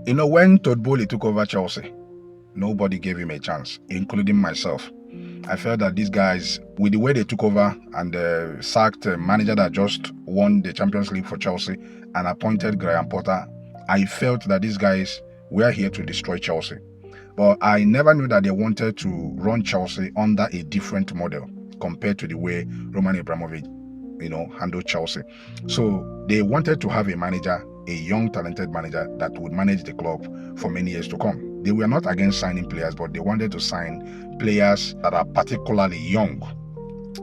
When Todd Boehly took over Chelsea, nobody gave him a chance, including myself. I felt that these guys, with the way they took over and sacked a manager that just won the Champions League for Chelsea and appointed Graham Potter, I felt that these guys were here to destroy Chelsea. But I never knew that they wanted to run Chelsea under a different model compared to the way Roman Abramovich, handled Chelsea. So they wanted to have a manager, a young, talented manager that would manage the club for many years to come. They were not against signing players, but they wanted to sign players that are particularly young,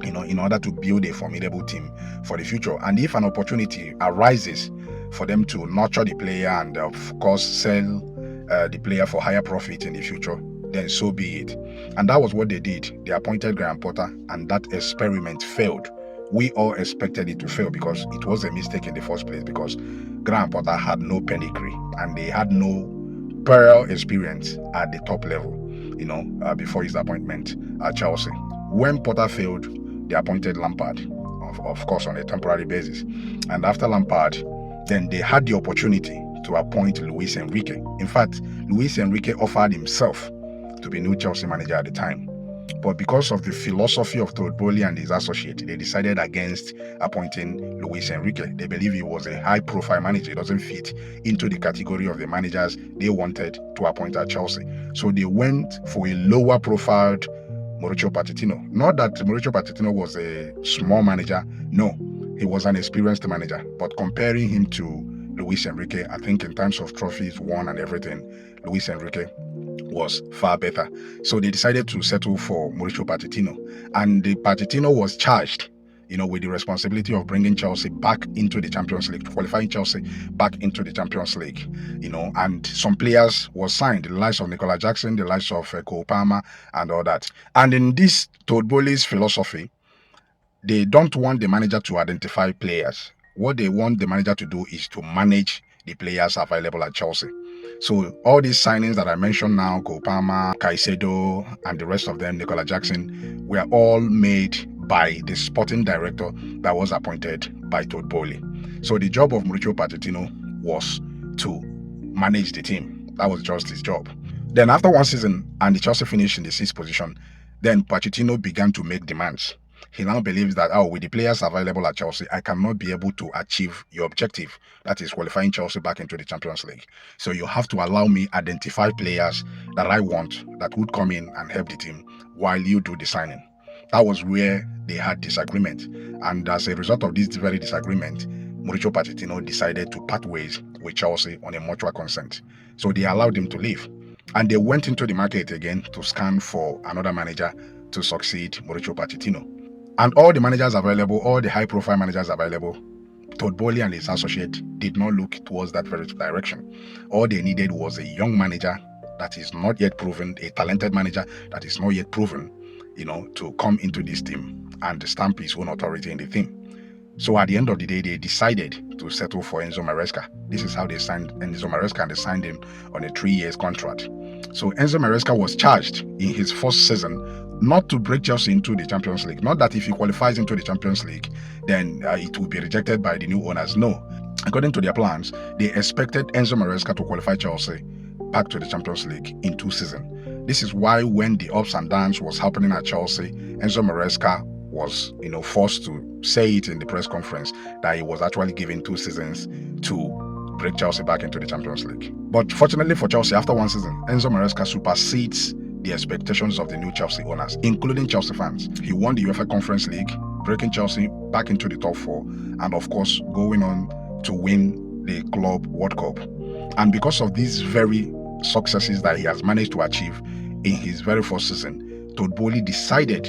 in order to build a formidable team for the future. And if an opportunity arises for them to nurture the player and, of course, sell the player for higher profit in the future, then so be it. And that was what they did. They appointed Graham Potter, and that experiment failed. We all expected it to fail because it was a mistake in the first place, because Graham Potter had no pedigree and they had no prior experience at the top level, before his appointment at Chelsea. When Potter failed, they appointed Lampard, of course, on a temporary basis. And after Lampard, then they had the opportunity to appoint Luis Enrique. In fact, Luis Enrique offered himself to be new Chelsea manager at the time. But because of the philosophy of Todd Boehly and his associate, they decided against appointing Luis Enrique. They believe he was a high-profile manager. He doesn't fit into the category of the managers they wanted to appoint at Chelsea. So they went for a lower-profiled Mauricio Pochettino. Not that Mauricio Pochettino was a small manager. No, he was an experienced manager. But comparing him to Luis Enrique, I think in terms of trophies won and everything, Luis Enrique was far better. So they decided to settle for Mauricio Pochettino. And the Pochettino was charged, with the responsibility of bringing Chelsea back into the Champions League, qualifying Chelsea back into the Champions League, and some players were signed, the likes of Nicola Jackson, the likes of Cole Palmer, and all that. And in this Todd Boehly's philosophy, they don't want the manager to identify players. What they want the manager to do is to manage the players available at Chelsea. So all these signings that I mentioned now, Cole Palmer, Caicedo, and the rest of them, Nicola Jackson, were all made by the sporting director that was appointed by Todd Boehly. So the job of Mauricio Pochettino was to manage the team. That was just his job. Then after one season and the Chelsea finished in the 6th position, then Pochettino began to make demands. He now believes that, with the players available at Chelsea, I cannot be able to achieve your objective, that is qualifying Chelsea back into the Champions League. So you have to allow me identify players that I want that would come in and help the team while you do the signing. That was where they had disagreement. And as a result of this very disagreement, Mauricio Pochettino decided to part ways with Chelsea on a mutual consent. So they allowed him to leave. And they went into the market again to scan for another manager to succeed Mauricio Pochettino. And all the managers available, all the high-profile managers available, Todd Boehly and his associate did not look towards that very direction. All they needed was a young manager that is not yet proven, a talented manager that is not yet proven, to come into this team and stamp his own authority in the team. So at the end of the day, they decided to settle for Enzo Maresca. This is how they signed Enzo Maresca, and they signed him on a 3-year contract. So Enzo Maresca was charged in his first season not to break Chelsea into the Champions League. Not that if he qualifies into the Champions League, then it will be rejected by the new owners. No. According to their plans, they expected Enzo Maresca to qualify Chelsea back to the Champions League in 2 seasons. This is why when the ups and downs was happening at Chelsea, Enzo Maresca was, forced to say it in the press conference that he was actually given 2 seasons to break Chelsea back into the Champions League. But fortunately for Chelsea, after 1 season, Enzo Maresca supersedes the expectations of the new Chelsea owners, including Chelsea fans. He won the UEFA Conference League, breaking Chelsea back into the top 4, and of course going on to win the Club World Cup. And because of these very successes that he has managed to achieve in his very first season, Todd Boehly decided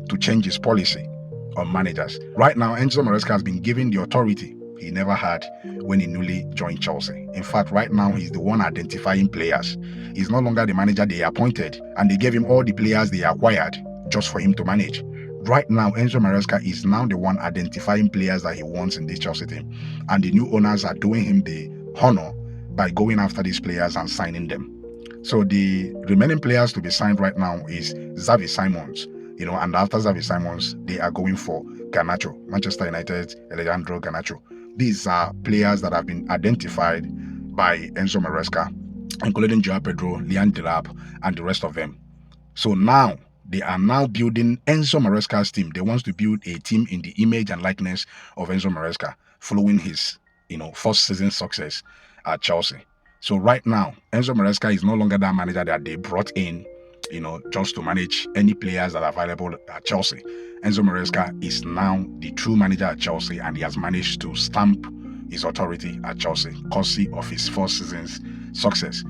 to change his policy on managers. Right now, Enzo Maresca has been given the authority he never had when he newly joined Chelsea. In fact, right now, he's the one identifying players. He's no longer the manager they appointed, and they gave him all the players they acquired just for him to manage. Right now, Enzo Maresca is now the one identifying players that he wants in this Chelsea team. And the new owners are doing him the honor by going after these players and signing them. So the remaining players to be signed right now is Xavi Simons, and after Xavi Simons, they are going for Garnacho, Manchester United, Alejandro Garnacho. These are players that have been identified by Enzo Maresca including Joao Pedro, Lian Delap, and the rest of them. So now they are now building Enzo Maresca's team. They want to build a team in the image and likeness of Enzo Maresca, following his, first season success at Chelsea. So right now, Enzo Maresca is no longer that manager that they brought in, just to manage any players that are available at Chelsea. Enzo Maresca is now the true manager at Chelsea, and he has managed to stamp his authority at Chelsea, courtesy of his first season's success.